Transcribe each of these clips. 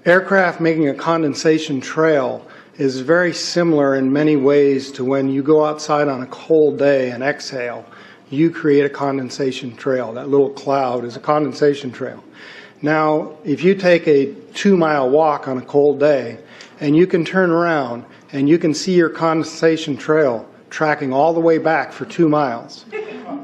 Aircraft making a condensation trail is very similar in many ways to when you go outside on a cold day and exhale. You create a condensation trail. That little cloud is a condensation trail. Now, if you take a 2-mile walk on a cold day and you can turn around and you can see your condensation trail tracking all the way back for 2 miles.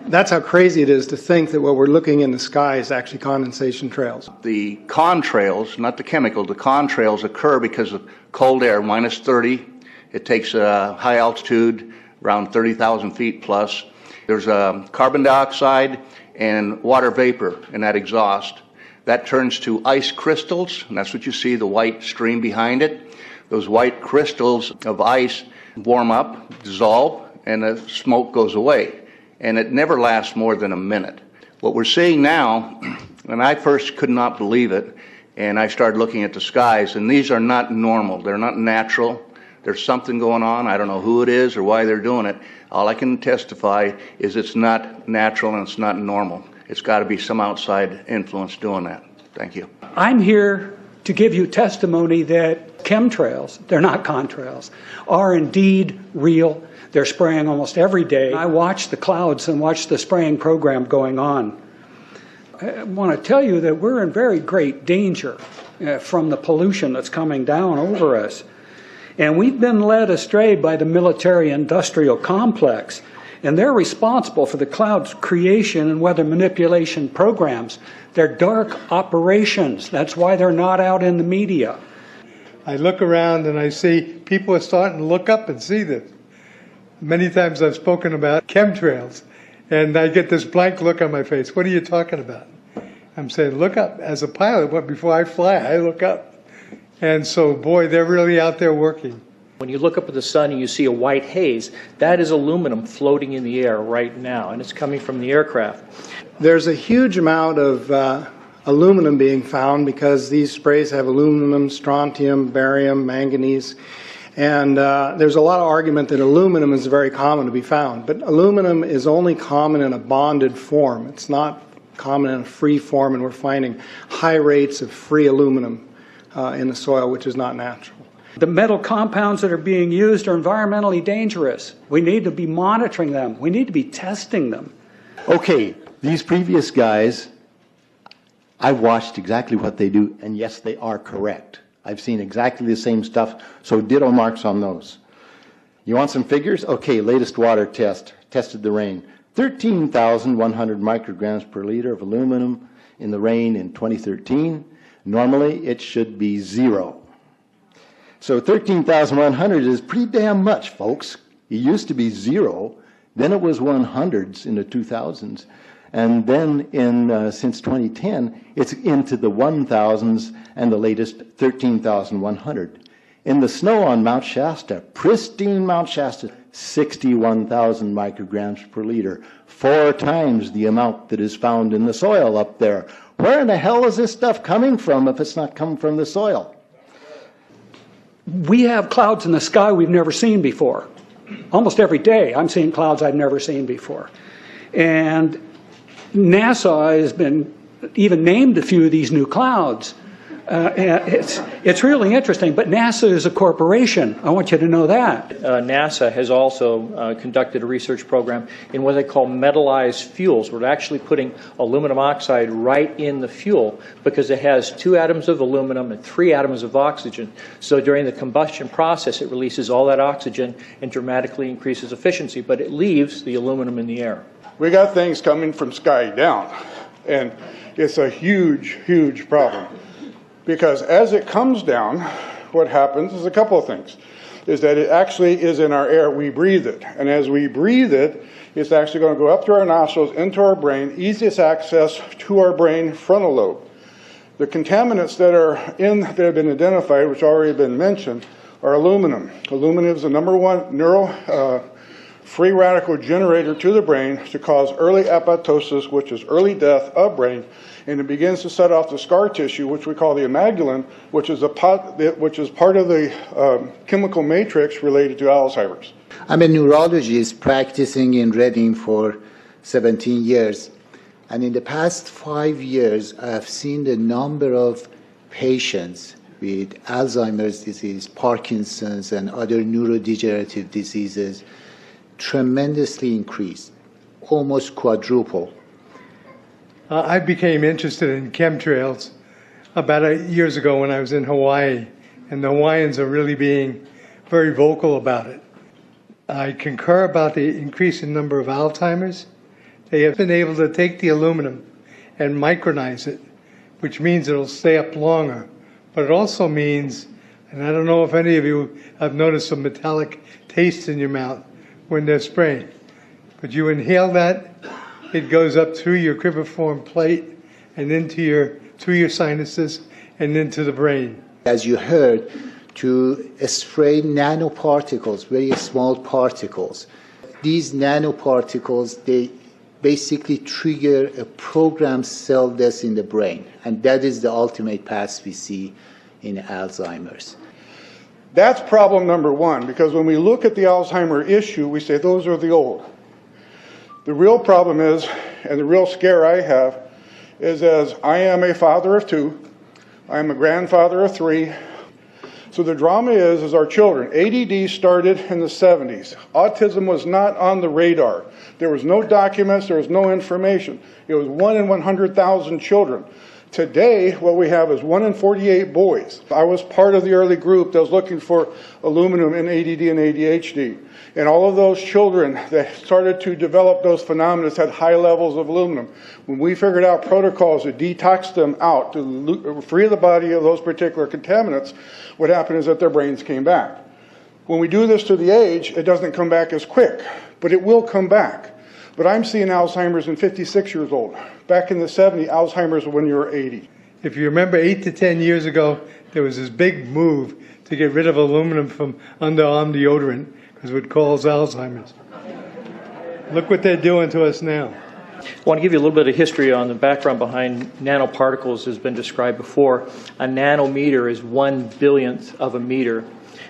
That's how crazy it is to think that what we're looking in the sky is actually condensation trails. The contrails, not the chemical, the contrails occur because of cold air, minus 30. It takes a high altitude, around 30,000 feet plus. There's carbon dioxide and water vapor in that exhaust. That turns to ice crystals, and that's what you see, the white stream behind it. Those white crystals of ice warm up, dissolve, and the smoke goes away. And it never lasts more than a minute. What we're seeing now, and I first could not believe it, and I started looking at the skies, and these are not normal. They're not natural. There's something going on. I don't know who it is or why they're doing it. All I can testify is it's not natural and it's not normal. It's got to be some outside influence doing that. Thank you. I'm here to give you testimony that chemtrails, they're not contrails, are indeed real. They're spraying almost every day. I watch the clouds and watch the spraying program going on. I want to tell you that we're in very great danger from the pollution that's coming down over us. And we've been led astray by the military-industrial complex, and they're responsible for the cloud's creation and weather manipulation programs. They're dark operations. That's why they're not out in the media. I look around and I see people are starting to look up and see this. Many times I've spoken about chemtrails, and I get this blank look on my face. What are you talking about? I'm saying, look up. As a pilot, before I fly, I look up. And so, boy, they're really out there working. When you look up at the sun and you see a white haze, that is aluminum floating in the air right now, and it's coming from the aircraft. There's a huge amount of aluminum being found because these sprays have aluminum, strontium, barium, manganese. And there's a lot of argument that aluminum is very common to be found. But aluminum is only common in a bonded form. It's not common in a free form, and we're finding high rates of free aluminum in the soil, which is not natural. The metal compounds that are being used are environmentally dangerous. We need to be monitoring them. We need to be testing them. Okay, these previous guys, I watched exactly what they do, and yes, they are correct. I've seen exactly the same stuff, so ditto marks on those. You want some figures? Okay, latest water test, tested the rain. 13,100 micrograms per liter of aluminum in the rain in 2013. Normally, it should be 0. So 13,100 is pretty damn much, folks. It used to be 0, then it was 100s in the 2000s, and then since 2010, it's into the 1,000s and the latest 13,100. In the snow on Mount Shasta, pristine Mount Shasta, 61,000 micrograms per liter, 4 times the amount that is found in the soil up there. Where in the hell is this stuff coming from if it's not coming from the soil? We have clouds in the sky we've never seen before. Almost every day I'm seeing clouds I've never seen before. And NASA has been even named a few of these new clouds. It's really interesting, but NASA is a corporation. I want you to know that. NASA has also conducted a research program in what they call metallized fuels. We're actually putting aluminum oxide right in the fuel because it has 2 atoms of aluminum and 3 atoms of oxygen. So during the combustion process, it releases all that oxygen and dramatically increases efficiency, but it leaves the aluminum in the air. We got things coming from sky down, and it's a huge, huge problem. Because as it comes down, what happens is a couple of things. Is that it actually is in our air, we breathe it. And as we breathe it, it's actually going to go up through our nostrils, into our brain, easiest access to our brain frontal lobe. The contaminants that have been identified, which already been mentioned, are aluminum. Aluminum is the #1 free radical generator to the brain to cause early apoptosis, which is early death of brain, and it begins to set off the scar tissue, which we call the amygdalin, which is part of the chemical matrix related to Alzheimer's. I'm a neurologist practicing in Reading for 17 years, and in the past 5 years, I have seen the number of patients with Alzheimer's disease, Parkinson's, and other neurodegenerative diseases tremendously increased, almost quadruple. I became interested in chemtrails about 8 years ago when I was in Hawaii, and the Hawaiians are really being very vocal about it. I concur about the increase in number of Alzheimer's. They have been able to take the aluminum and micronize it, which means it'll stay up longer. But it also means, and I don't know if any of you have noticed some metallic taste in your mouth when they're spraying, but you inhale that, it goes up through your cribriform plate and through your sinuses and into the brain. As you heard, to spray nanoparticles, very small particles. These nanoparticles, they basically trigger a programmed cell death in the brain, and that is the ultimate path we see in Alzheimer's. That's problem number one, because when we look at the Alzheimer issue, we say those are the old. The real problem is, and the real scare I have, is as I am a father of 2, I am a grandfather of 3. So the drama is our children. ADD started in the 70s. Autism was not on the radar. There was no documents, there was no information. It was 1 in 100,000 children. Today, what we have is 1 in 48 boys. I was part of the early group that was looking for aluminum in ADD and ADHD. And all of those children that started to develop those phenomena had high levels of aluminum. When we figured out protocols to detox them out, to free the body of those particular contaminants, what happened is that their brains came back. When we do this to the age, it doesn't come back as quick, but it will come back. But I'm seeing Alzheimer's in 56 years old. Back in the 70s, Alzheimer's when you were 80. If you remember 8 to 10 years ago, there was this big move to get rid of aluminum from underarm deodorant because it causes Alzheimer's. Look what they're doing to us now. I want to give you a little bit of history on the background behind nanoparticles has been described before. A nanometer is 1/1000th of a meter.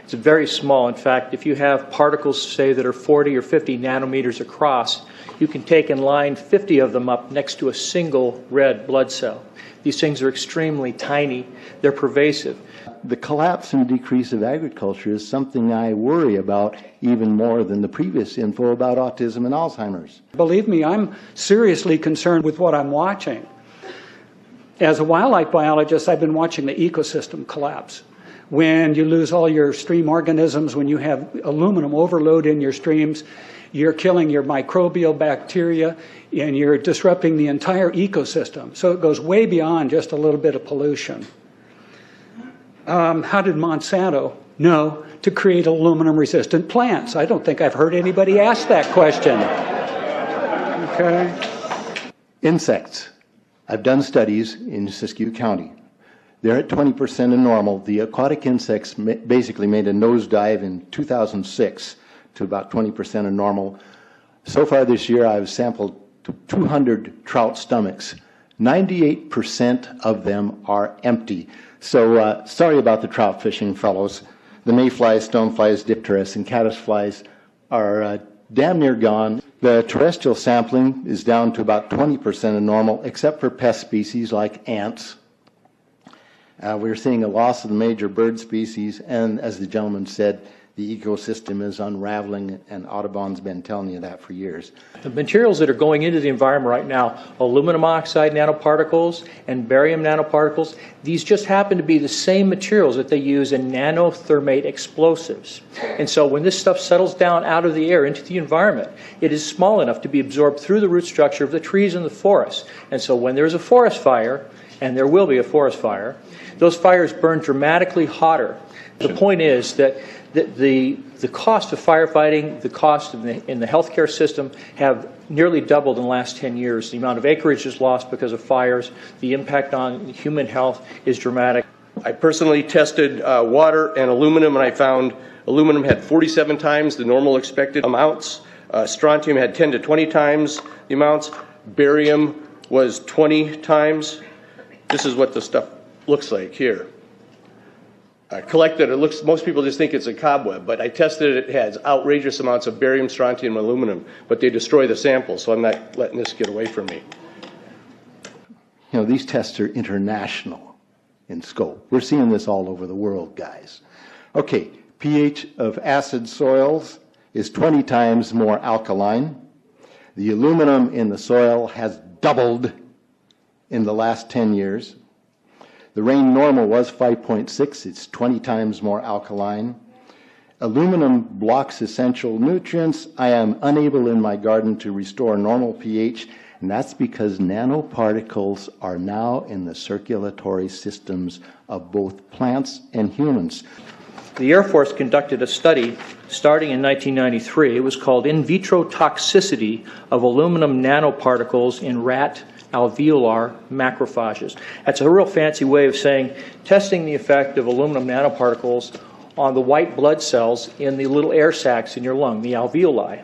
It's very small. In fact, if you have particles, say, that are 40 or 50 nanometers across, you can take and line 50 of them up next to a single red blood cell. These things are extremely tiny. They're pervasive. The collapse and decrease of agriculture is something I worry about even more than the previous info about autism and Alzheimer's. Believe me, I'm seriously concerned with what I'm watching. As a wildlife biologist, I've been watching the ecosystem collapse. When you lose all your stream organisms, when you have aluminum overload in your streams, you're killing your microbial bacteria and you're disrupting the entire ecosystem. So it goes way beyond just a little bit of pollution. How did Monsanto know to create aluminum-resistant plants? I don't think I've heard anybody ask that question. Okay. Insects. I've done studies in Siskiyou County. They're at 20% of normal. The aquatic insects basically made a nosedive in 2006 to about 20% of normal. So far this year, I've sampled 200 trout stomachs. 98% of them are empty. So sorry about the trout fishing, fellows. The mayflies, stoneflies, dipterus, and caddisflies are damn near gone. The terrestrial sampling is down to about 20% of normal, except for pest species like ants. We're seeing a loss of the major bird species, and as the gentleman said, the ecosystem is unraveling, and Audubon's been telling you that for years. The materials that are going into the environment right now, aluminum oxide nanoparticles and barium nanoparticles, these just happen to be the same materials that they use in nanothermate explosives. And so when this stuff settles down out of the air into the environment, it is small enough to be absorbed through the root structure of the trees in the forest. And so when there's a forest fire, and there will be a forest fire, those fires burn dramatically hotter. The point is that the cost of firefighting, the cost in the healthcare system have nearly doubled in the last 10 years. The amount of acreage is lost because of fires. The impact on human health is dramatic. I personally tested water and aluminum, and I found aluminum had 47 times the normal expected amounts. Strontium had 10 to 20 times the amounts. Barium was 20 times. This is what the stuff looks like here. Collected, it looks, most people just think it's a cobweb, but I tested it, it has outrageous amounts of barium, strontium, and aluminum, but they destroy the sample, so I'm not letting this get away from me. You know, these tests are international. in scope. We're seeing this all over the world, guys. Okay, pH of acid soils is 20 times more alkaline. The aluminum in the soil has doubled in the last 10 years. The rain normal was 5.6. It's 20 times more alkaline. Aluminum blocks essential nutrients. I am unable in my garden to restore normal pH, and that's because nanoparticles are now in the circulatory systems of both plants and humans. The Air Force conducted a study starting in 1993. It was called In Vitro Toxicity of Aluminum Nanoparticles in Rat Alveolar Macrophages. That's a real fancy way of saying testing the effect of aluminum nanoparticles on the white blood cells in the little air sacs in your lung, the alveoli.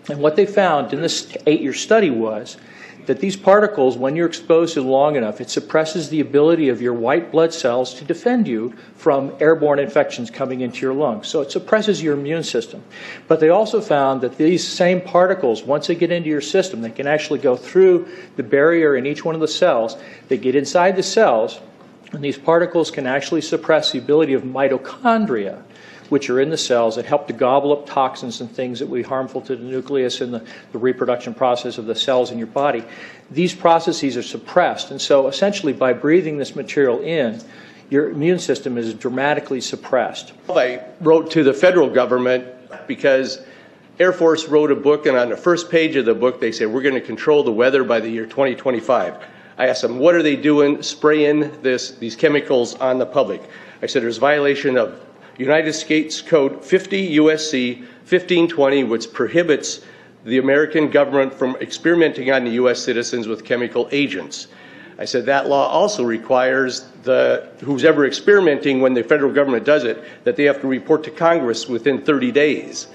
And what they found in this 8-year study was that these particles, when you're exposed to them long enough, it suppresses the ability of your white blood cells to defend you from airborne infections coming into your lungs. So it suppresses your immune system. But they also found that these same particles, once they get into your system, they can actually go through the barrier in each one of the cells. They get inside the cells, and these particles can actually suppress the ability of mitochondria, which are in the cells that help to gobble up toxins and things that would be harmful to the nucleus and the reproduction process of the cells in your body. These processes are suppressed, and so essentially by breathing this material in, your immune system is dramatically suppressed. I wrote to the federal government because Air Force wrote a book, and on the first page of the book they said, we're going to control the weather by the year 2025. I asked them, what are they doing spraying these chemicals on the public? I said, there's violation of United States Code 50 USC 1520, which prohibits the American government from experimenting on the U.S. citizens with chemical agents. I said that law also requires who's ever experimenting, when the federal government does it, that they have to report to Congress within 30 days.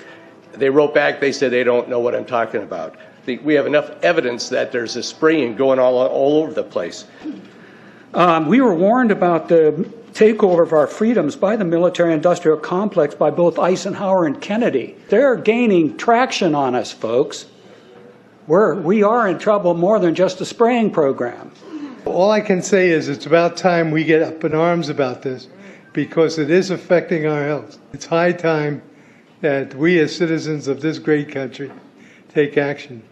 They wrote back, they said they don't know what I'm talking about. We have enough evidence that there's this spraying going all over the place. We were warned about the takeover of our freedoms by the military-industrial complex by both Eisenhower and Kennedy. They're gaining traction on us, folks. We are in trouble more than just a spraying program. All I can say is it's about time we get up in arms about this, because it is affecting our health. It's high time that we as citizens of this great country take action.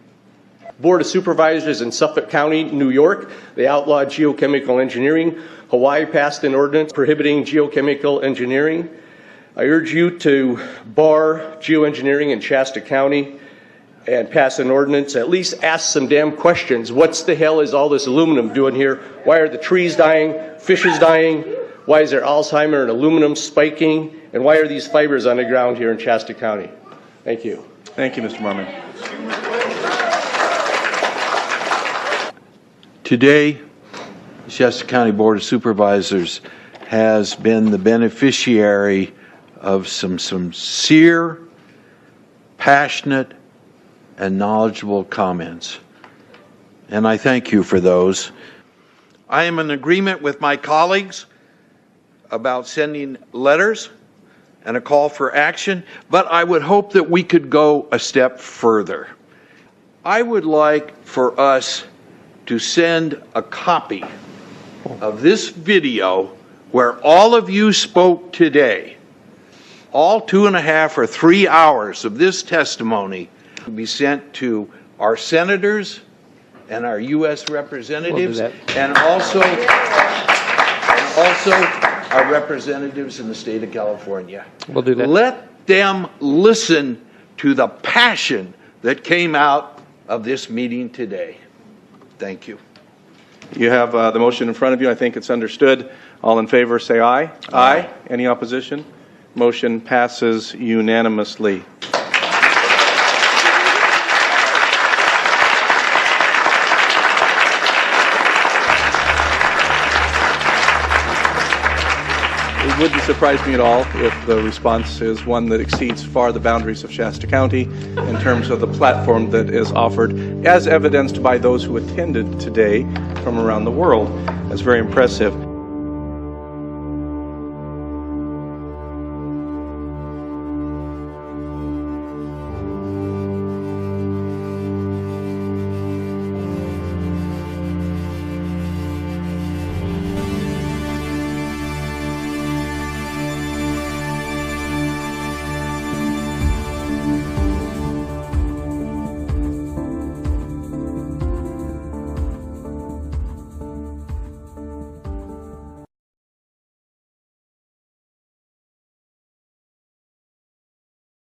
Board of Supervisors in Suffolk County, New York, they outlawed geochemical engineering. Hawaii passed an ordinance prohibiting geochemical engineering. I urge you to bar geoengineering in Shasta County and pass an ordinance. At least ask some damn questions. What the hell is all this aluminum doing here? Why are the trees dying, fishes dying? Why is there Alzheimer and aluminum spiking? And why are these fibers on the ground here in Shasta County? Thank you. Thank you, Mr. Mormon. Today, the Shasta County Board of Supervisors has been the beneficiary of some sincere, passionate, and knowledgeable comments. And I thank you for those. I am in agreement with my colleagues about sending letters and a call for action, but I would hope that we could go a step further. I would like for us to send a copy of this video where all of you spoke today, all 2.5 or 3 hours of this testimony, to be sent to our senators and our U.S. representatives, and also our representatives in the state of California. We'll do that. Let them listen to the passion that came out of this meeting today. Thank you. You have the motion in front of you. I think it's understood. All in favor, say aye. Aye. Any opposition? Motion passes unanimously. It wouldn't surprise me at all if the response is one that exceeds far the boundaries of Shasta County in terms of the platform that is offered, as evidenced by those who attended today from around the world. That's very impressive.